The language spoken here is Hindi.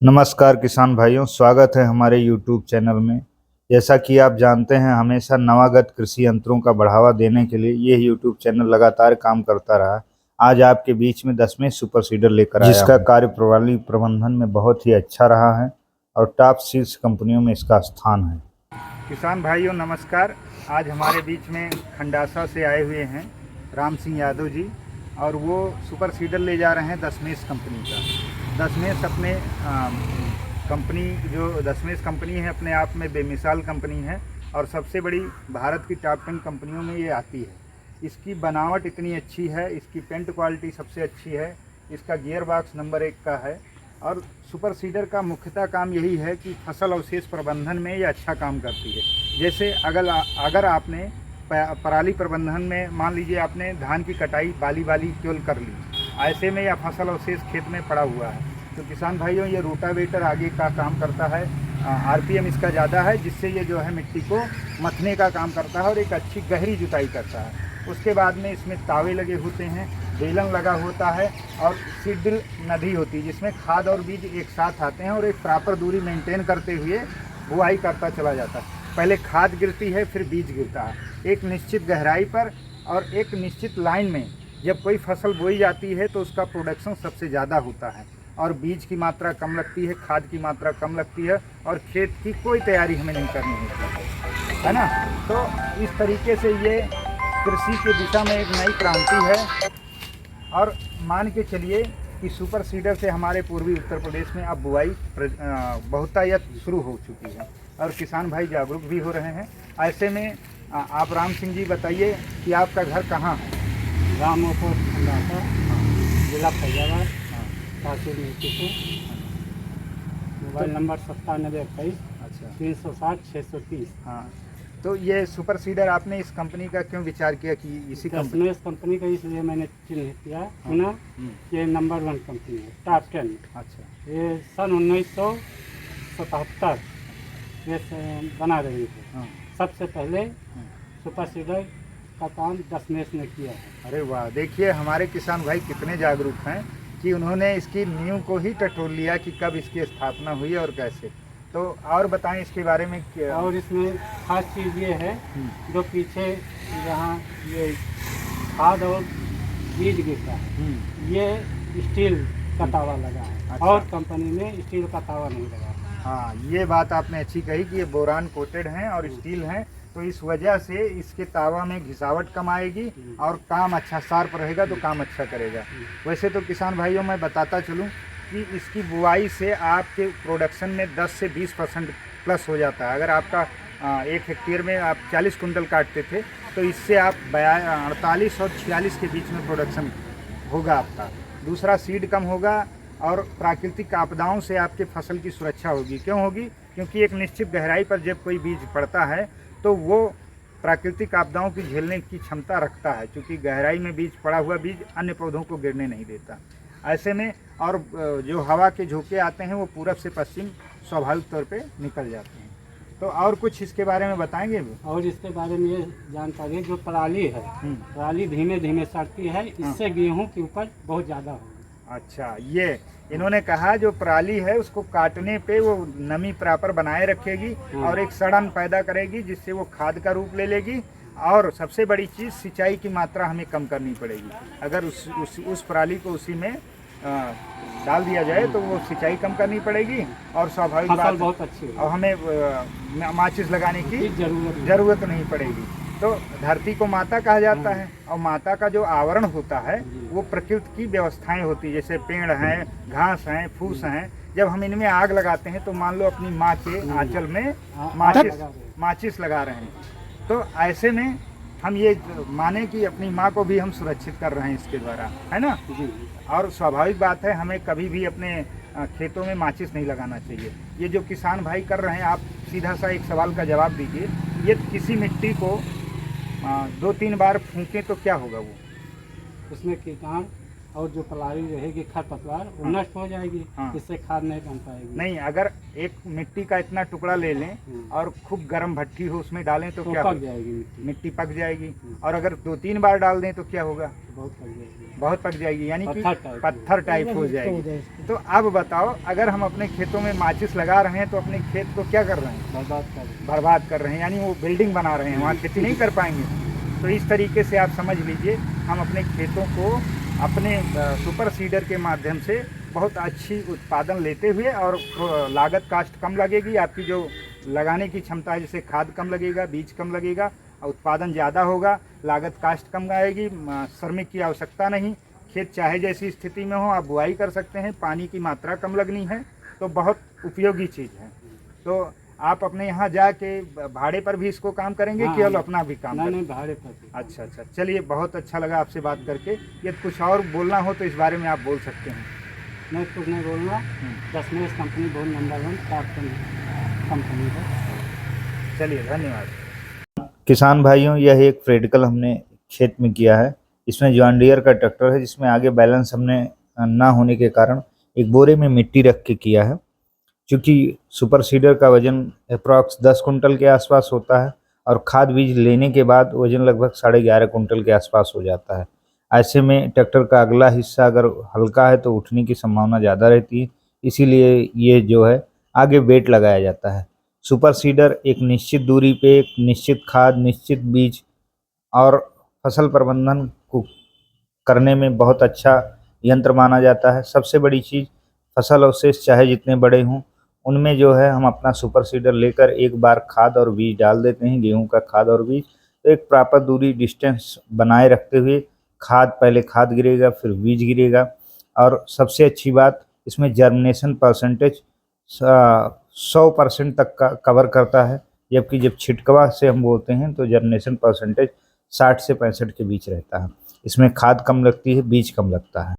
नमस्कार किसान भाइयों, स्वागत है हमारे YouTube चैनल में। जैसा कि आप जानते हैं, हमेशा नवागत कृषि यंत्रों का बढ़ावा देने के लिए ये YouTube चैनल लगातार काम करता रहा। आज आपके बीच में 10वें सुपर सीडर लेकर आया जिसका कार्य प्रणाली प्रबंधन में बहुत ही अच्छा रहा है और टॉप शीर्ष कंपनियों में इसका स्थान है। किसान भाइयों नमस्कार। आज हमारे बीच में खंडासा से आए हुए हैं राम सिंह यादव जी, और वो सुपर सीडर ले जा रहे हैं दशमेश कंपनी का। दशमेश अपने कंपनी जो दशमेश कंपनी है अपने आप में बेमिसाल कंपनी है और सबसे बड़ी भारत की टॉप 10 कंपनियों में ये आती है। इसकी बनावट इतनी अच्छी है, इसकी पेंट क्वालिटी सबसे अच्छी है, इसका गियर बॉक्स नंबर 1 का है। और सुपर सीडर का मुख्यतः काम यही है कि फसल अवशेष प्रबंधन में ये अच्छा काम करती है। जैसे अगर आपने पराली प्रबंधन में मान लीजिए आपने धान की कटाई बाली केवल कर ली, ऐसे में या फसल अवशेष खेत में पड़ा हुआ है, तो किसान भाइयों ये रोटावेटर आगे का काम करता है। आरपीएम इसका ज़्यादा है, जिससे ये जो है मिट्टी को मथने का काम करता है और एक अच्छी गहरी जुताई करता है। उसके बाद में इसमें तावे लगे होते हैं, बेलन लगा होता है और सीड ड्रिल नदी होती है, जिसमें खाद और बीज एक साथ आते हैं और एक प्रॉपर दूरी मेंटेन करते हुए बुआई करता चला जाता है। पहले खाद गिरती है, फिर बीज गिरता है एक निश्चित गहराई पर और एक निश्चित लाइन में। जब कोई फसल बोई जाती है तो उसका प्रोडक्शन सबसे ज़्यादा होता है और बीज की मात्रा कम लगती है, खाद की मात्रा कम लगती है और खेत की कोई तैयारी हमें नहीं करनी होती है ना। तो इस तरीके से ये कृषि की दिशा में एक नई क्रांति है। और मान के चलिए कि सुपर सीडर से हमारे पूर्वी उत्तर प्रदेश में अब बुआई बहुतायत शुरू हो चुकी है और किसान भाई जागरूक भी हो रहे हैं। ऐसे में आप राम सिंह जी बताइए कि आपका घर कहाँ है? रामोपुर खंडासा, जिला फैजाबाद, तहसील मीरपुर। Mobile number 9721 360 630। हाँ, तो ये सुपर सीडर आपने इस कंपनी का क्यों विचार किया कि इसी दशमेश कंपनी का इसलिए मैंने चिन्हित किया सुना ये नंबर 1 कंपनी है, टॉप 10। अच्छा, ये सन 1977 ये बना रही थी। हाँ, सबसे पहले सुपर सीडर का काम दशमेश ने किया है। अरे वाह, देखिए हमारे किसान भाई कितने जागरूक हैं कि उन्होंने इसकी नींव को ही टटोल लिया कि कब इसकी स्थापना हुई और कैसे। तो और बताएं इसके बारे में क्या? और इसमें खास चीज़ ये है जो पीछे जहाँ ये खाद और बीज गिरता है, ये स्टील का तावा लगा है। अच्छा। और कंपनी में स्टील का तावा नहीं लगा है। हाँ, ये बात आपने अच्छी कही कि ये बोरान कोटेड हैं और स्टील हैं, तो इस वजह से इसके तावा में घिसावट कम आएगी और काम अच्छा शार्प रहेगा, तो काम अच्छा करेगा। वैसे तो किसान भाइयों मैं बताता चलूँ कि इसकी बुआई से आपके प्रोडक्शन में 10 से 20% प्लस हो जाता है। अगर आपका 1 हेक्टेयर में आप 40 कुंटल काटते थे, तो इससे आप 48 और 46 के बीच में प्रोडक्शन होगा आपका। दूसरा, सीड कम होगा और प्राकृतिक आपदाओं से आपके फसल की सुरक्षा होगी। क्यों होगी? क्योंकि एक निश्चित गहराई पर जब कोई बीज पड़ता है तो वो प्राकृतिक आपदाओं की झेलने की क्षमता रखता है, क्योंकि गहराई में बीज पड़ा हुआ बीज अन्य पौधों को गिरने नहीं देता। ऐसे में और जो हवा के झोंके आते हैं वो पूरब से पश्चिम स्वाभाविक तौर पे निकल जाते हैं। तो और कुछ इसके बारे में बताएंगे भी? और इसके बारे में ये जानकारी है, जो पराली है, पराली धीमे धीमे सड़ती है, इससे गेहूं की उपज बहुत ज़्यादा होगी। अच्छा, ये इन्होंने कहा जो पराली है उसको काटने पे वो नमी प्रॉपर बनाए रखेगी और एक सड़न पैदा करेगी, जिससे वो खाद का रूप ले लेगी। और सबसे बड़ी चीज़, सिंचाई की मात्रा हमें कम करनी पड़ेगी। अगर उस पराली को उसी में डाल दिया जाए तो वो सिंचाई कम करनी पड़ेगी और स्वाभाविक बात बहुत अच्छी और हमें माचिस लगाने की ज़रूरत नहीं पड़ेगी। तो धरती को माता कहा जाता है और माता का जो आवरण होता है वो प्रकृति की व्यवस्थाएं होती है, जैसे पेड़ हैं, घास हैं, फूस हैं। जब हम इनमें आग लगाते हैं तो मान लो अपनी माँ के आंचल में माचिस लगा रहे हैं, तो ऐसे में हम ये माने कि अपनी माँ को भी हम सुरक्षित कर रहे हैं इसके द्वारा, है ना। और स्वाभाविक बात है, हमें कभी भी अपने खेतों में माचिस नहीं लगाना चाहिए। ये जो किसान भाई कर रहे हैं, आप सीधा सा एक सवाल का जवाब दीजिए, ये किसी मिट्टी को 2-3 बार फूकें तो क्या होगा? वो उसमें कीटाणु और जो पलाई रहेगी खरपतवार वो हाँ। नष्ट हो जाएगी, हाँ। इससे खाद नहीं बन पाएगी। नहीं, अगर एक मिट्टी का इतना टुकड़ा ले लें और खूब गर्म भट्टी हो उसमें डालें तो क्या पक होगा? जाएगी मिट्टी, मिट्टी पक जाएगी। और अगर 2-3 बार डाल दें तो क्या होगा? बहुत पक जाएगी, बहुत पक जाएगी, यानी कि पत्थर टाइप हो जाएगी। तो अब बताओ, अगर हम अपने खेतों में माचिस लगा रहे हैं तो अपने खेत को क्या कर रहे हैं? बर्बाद कर रहे हैं, यानी वो बिल्डिंग बना रहे हैं, वहाँ खेती नहीं कर पाएंगे। तो इस तरीके से आप समझ लीजिए, हम अपने खेतों को अपने सुपर सीडर के माध्यम से बहुत अच्छी उत्पादन लेते हुए, और लागत कास्ट कम लगेगी, आपकी जो लगाने की क्षमता है, जैसे खाद कम लगेगा, बीज कम लगेगा, उत्पादन ज़्यादा होगा, लागत कास्ट कम आएगी, श्रमिक की आवश्यकता नहीं, खेत चाहे जैसी स्थिति में हो आप बुआई कर सकते हैं, पानी की मात्रा कम लगनी है, तो बहुत उपयोगी चीज़ है। तो आप अपने यहाँ जाके भाड़े पर भी इसको काम करेंगे, हाँ, केवल अपना भी काम करेंगे? नहीं, भाड़े पर। अच्छा, चलिए, बहुत अच्छा लगा आपसे बात करके। यदि कुछ और बोलना हो तो इस बारे में आप बोल सकते हैं। नहीं, कुछ नहीं बोलना। दशमेश कंपनी बहुत नंबर 1 टॉप कंपनी है। चलिए, धन्यवाद। किसान भाइयों, यह एक प्रेडिकल हमने खेत में किया है। इसमें जॉन डियर का ट्रैक्टर है, जिसमें आगे बैलेंस हमने ना होने के कारण एक बोरे में मिट्टी रख के किया है। क्योंकि सुपर सीडर का वजन अप्रॉक्स 10 कुंटल के आसपास होता है, और खाद बीज लेने के बाद वजन लगभग 11.5 कुंटल के आसपास हो जाता है। ऐसे में ट्रैक्टर का अगला हिस्सा अगर हल्का है तो उठने की संभावना ज़्यादा रहती है, इसीलिए ये जो है आगे वेट लगाया जाता है। सुपर सीडर एक निश्चित दूरी पे एक निश्चित खाद, निश्चित बीज और फसल प्रबंधन को करने में बहुत अच्छा यंत्र माना जाता है। सबसे बड़ी चीज़, फसल अवशेष चाहे जितने बड़े हों, उनमें जो है हम अपना सुपर सीडर लेकर एक बार खाद और बीज डाल देते हैं, गेहूं का खाद और बीज। तो एक प्रॉपर दूरी, डिस्टेंस बनाए रखते हुए पहले खाद गिरेगा, फिर बीज गिरेगा। और सबसे अच्छी बात, इसमें जर्मिनेशन परसेंटेज 100% तक का कवर करता है, जबकि जब छिटकवा से हम बोलते हैं तो जर्मिनेशन परसेंटेज 60 से 65 के बीच रहता है। इसमें खाद कम लगती है, बीज कम लगता है।